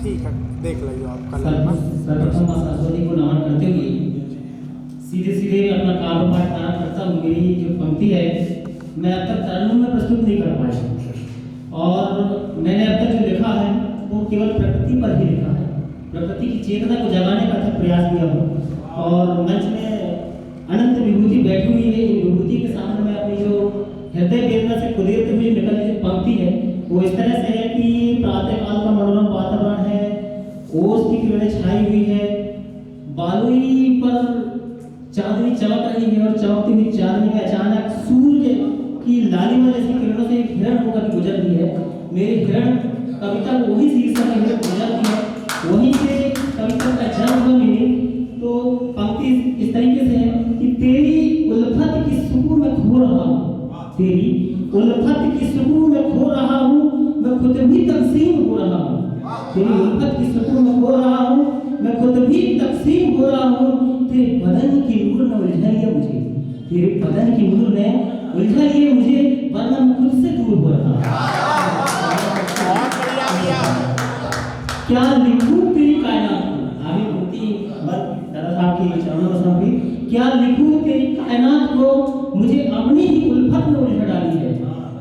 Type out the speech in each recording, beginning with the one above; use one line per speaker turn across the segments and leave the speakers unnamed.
ठीक है, देख लीजिए आप कल में।
सर्वप्रथम सरस्वती को नमन करते हुए सीधे सीधे अपना काव्य पाठ प्रारंभ करता हूँ। मेरी जो पंक्ति है मैं अब तक तरणों में प्रस्तुत नहीं कर पाया, और मैंने अब तक जो लिखा है वो केवल प्रकृति पर ही लिखा है। प्रकृति की चेतना को जगाने का था प्रयास किया हूँ, और मंच में अनंत विभूति बैठी हुई है। इन विभूति के सामने मैं अपनी जो हृदय वेदना से कुदेरते हुए निकलती जो पंक्ति है वो इस तरह से है कि प्रातः काल का मनोरम वातावरण है, ओस की किरणें छाई हुई है, बालुई पर चांदनी चमक रही है, और चमकती हुई चांदनी में अचानक सूर्य की लालिमा जैसी किरणों से एक हिरण होकर गुजर रही है। मेरे हिरण कविता को वही शीर्षक है गुजर रही है, वहीं से कविता का जन्म हुआ मेरे। तो पंक्ति इस तरीके से है कि तेरी उल्फत की सुकून में खो रहा हूँ, तेरी उल्फत की सुकून में खो रहा हूँ, मैं खुद भी तकसीम हो रहा हूँ। तेरी उल्फत की सुकून में खो रहा हूँ, मैं खुद भी तकसीम हो रहा हूँ। तेरे बदन की नूर ने उलझा लिया मुझे, तेरे बदन की नूर ने उलझा लिया मुझे, वरना मैं खुद से दूर हो रहा हूँ। क्या लिखूं तेरी कायनात को, आगे मूर्ति दादा साहब के चरणों में समर्पित। क्या लिखूं तेरी कायनात को, मुझे अपनी ही उल्फत में उलझा डाली है।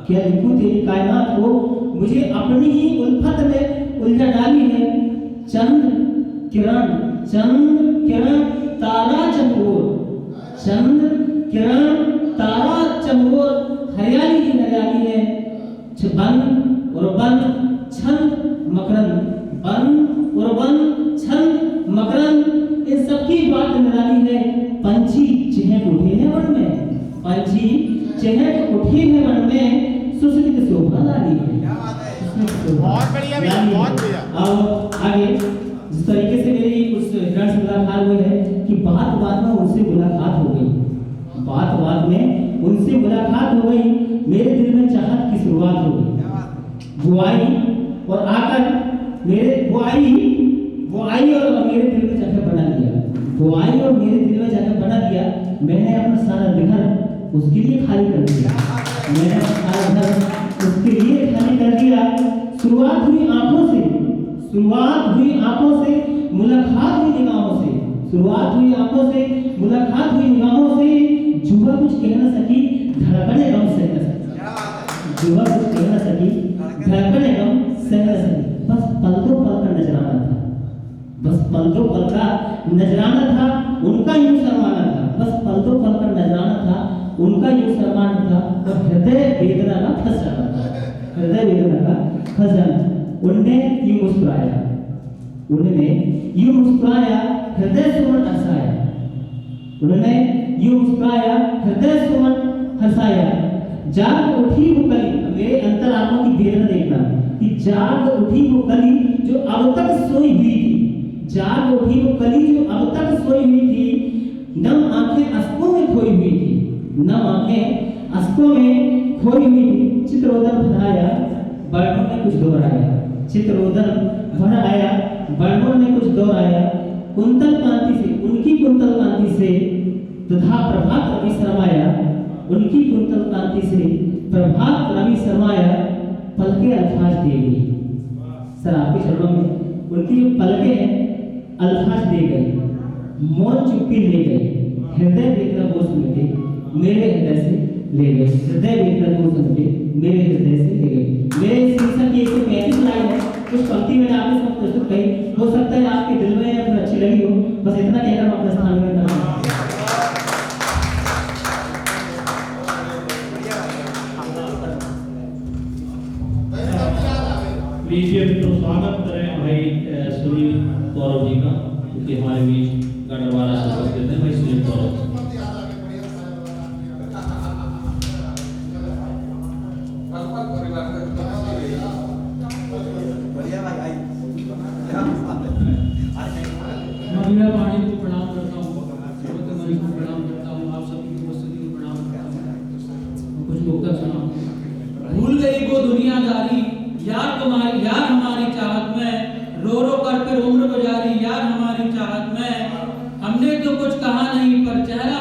क्या लिखूं तेरी कायनात को, मुझे अपनी ही उल्फत में उलझा डाली है। चंद्र किरण तारा चमोर, चंद्र किरण तारा चमोर, हरियाली ही हरियाली है। बन और बन छंद मकरंद, बन और बन छंद मकरंद, इन सबकी बात निराली है। पंछी चहक उठे हैं वन में, पंछी चहक उठे हैं वन में, सुसरित शोभा लाली है।
बहुत बढ़िया भैया, बहुत बढ़िया।
अब आगे जिस तरीके से मेरी उस हिरण से मुलाकात हुई है कि बात बात में उनसे मुलाकात हो गई, बात बात में उनसे मुलाकात हो गई, मेरे दिल में चाहत की शुरुआत हो गई। वो आई और आकर मेरे वो आई और मेरे दिल में जगह बना लिया, वो आई और मेरे दिल में जगह बना दिया। मैंने अपना सारा घर उसके लिए खाली कर दिया, मैंने अपना सारा घर उसके लिए खाली कर दिया। शुरुआत हुई आंखों से, शुरुआत हुई आंखों से, मुलाकात हुई निगाहों से, शुरुआत हुई आंखों से, मुलाकात हुई निगाहों से। जुआ कुछ कह न सकी, धड़कने गम सह न सकी, जुआ कुछ कह न सकी, धड़कने गम सह न सकी। बस पल दो पल का नजराना था, बस पल दो पल का नजराना था, उनका यूं शर्माना था। बस पल दो पल का नजराना था, उनका यूं शर्माना था, और हृदय वेदना का फंस जाना था, हृदय वेदना का फंस जाना। उनने यूं मुस्कुराया, उन्होंने यूं मुस्कुराया, हृदय सुमन हंसाया, उन्होंने यूं मुस्कुराया, हृदय सुमन हंसाया। जाग उठी वो कली, मेरे अंतरात्मा की वेदना देखना कि जाग उठी वो कली जो अब तक सोई हुई थी, जाग उठी वो कली जो अब तक सोई हुई थी। नम आंखें अश्कों में खोई हुई थी, नम आंखें अश्कों में खोई हुई थी। चित्रोदन भराया, वर्णों ने कुछ दोहराया, चित्रोदन भर आया, वर्णों ने कुछ दोहराया। कुंतल कांति से, उनकी कुंतल कांति से तथा प्रभात रवि शर्माया, उनकी कुंतल कांति से प्रभात रवि शर्माया। पलके अल्फाज दे गई, सर आपके चरणों में उनकी जो पलके हैं अल्फाज दे गई, मौन चुप्पी ले गई। हृदय वेदना बोझ मिटे मेरे हृदय से ले गए, हृदय वेदना बोझ मिटे मेरे हृदय से ले गए। मेरे शीर्षक की 135 लाइन है, कुछ पंक्ति मैंने आपके साथ प्रस्तुत कही, हो सकता है आपके दिल में अच्छी लगी हो, बस इतना कहकर मैं अपने स्थान में करना।
लीजिए तो स्वागत करें भाई सुनील गौरव जी का, क्योंकि हमारे बीच गढ़वारा से उपस्थित है भाई सुनील गौरव।
मैं पानी को प्रणाम करता हूँ, मरी को प्रणाम करता हूँ, आप सबकी उपस्थिति को प्रणाम करता हूँ। कुछ मुक्तक सुना। भूल गई वो दुनियादारी, यार तुम्हारी यार हमारी चाहत में, रो रो कर फिर उम्र गुजारी यार हमारी चाहत में। हमने तो कुछ कहा नहीं पर चेहरा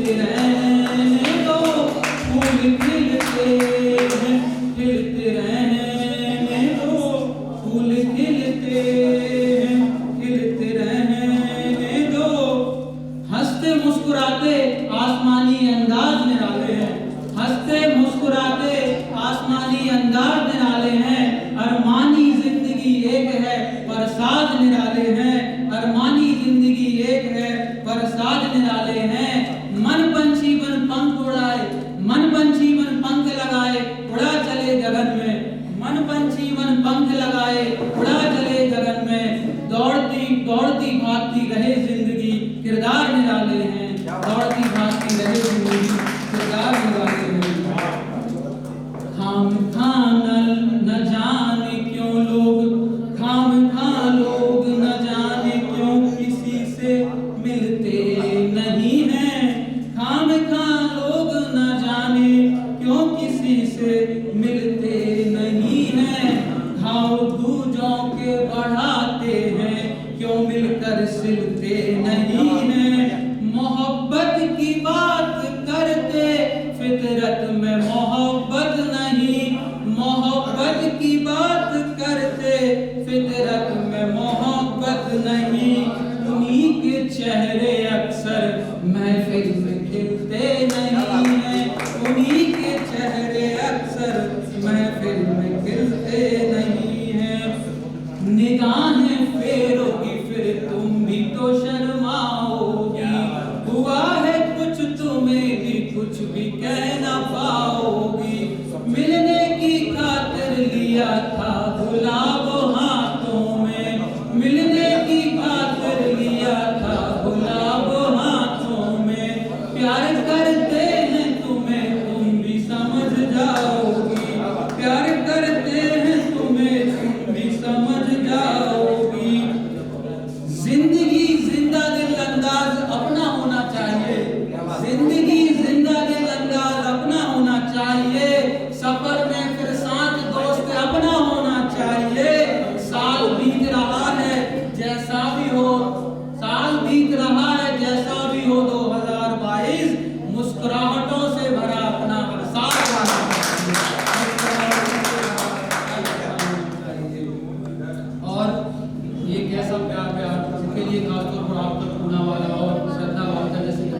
खिलते रहने दो, फूल खिलते हैं, खिलते रहने दो, फूल खिलते हैं, खिलते रहने दो। हंसते मुस्कुराते आसमानी अंदाज निराले हैं, हंसते मुस्कुराते आसमानी अंदाज निराले हैं। अरमानी जिंदगी एक है पर साज निराले हैं, अरमानी जिंदगी एक है पर साज निराले हैं। मन पंछी बन पंख उड़ाए, मन पंछी बन पंख लगाए, उड़ा चले गगन में, मन पंछी बन पंख लगाए, उड़ा चले गगन में। दौड़ती दौड़ती भागती रहे जिंदगी, किरदार निराले हैं, दौड़ती भागती रहे जिंदगी, किरदार निराले हैं। खाम न जाने क्यों लोग, खाम खा लोग न जाने क्यों किसी से मिलते नहीं हैं, खाम खा लोग न जाने क्यों किसी से मिलते नहीं हैं। घाव दूजों के बढ़ाते हैं, क्यों मिलकर सिलते नहीं हैं। मोहब्बत की बात करते फितरत में मोहब्बत नहीं, मोहब्बत की बात करते फितरत में मोहब्बत नहीं। उन्हीं के चेहरे अक्सर महफिल में खिलते नहीं हैं, उन्हीं के चेहरे अक्सर महफिल में खिलते नहीं हैं। निगाहें फेरोगी फिर तुम भी तो शर्माओगी, हुआ है कुछ तुम्हें भी कुछ भी कह ना पाओगी। मिलने की खातिर लिया था गुलाब हाथों में, मिलने की खातिर लिया था गुलाब हाथों में। प्यार करते हैं तुम्हें तुम भी समझ जाओगी, प्यार करते हैं तुम्हें तुम भी समझ जाओगी। जिंदगी जिंदा दिल अंदाज अपना होना चाहिए, जिंदगी जिंदा दिल अंदाज अपना होना चाहिए। सफर में फिर साथ दोस्त अपना होना चाहिए। साल बीत रहा है जैसा भी हो, साल बीत रहा है जैसा भी हो, 2022 मुस्कुराहटों से भरा अपना साल और ये कैसा प्यार प्यार के लिए खासतौर पर आप तक होने वाला और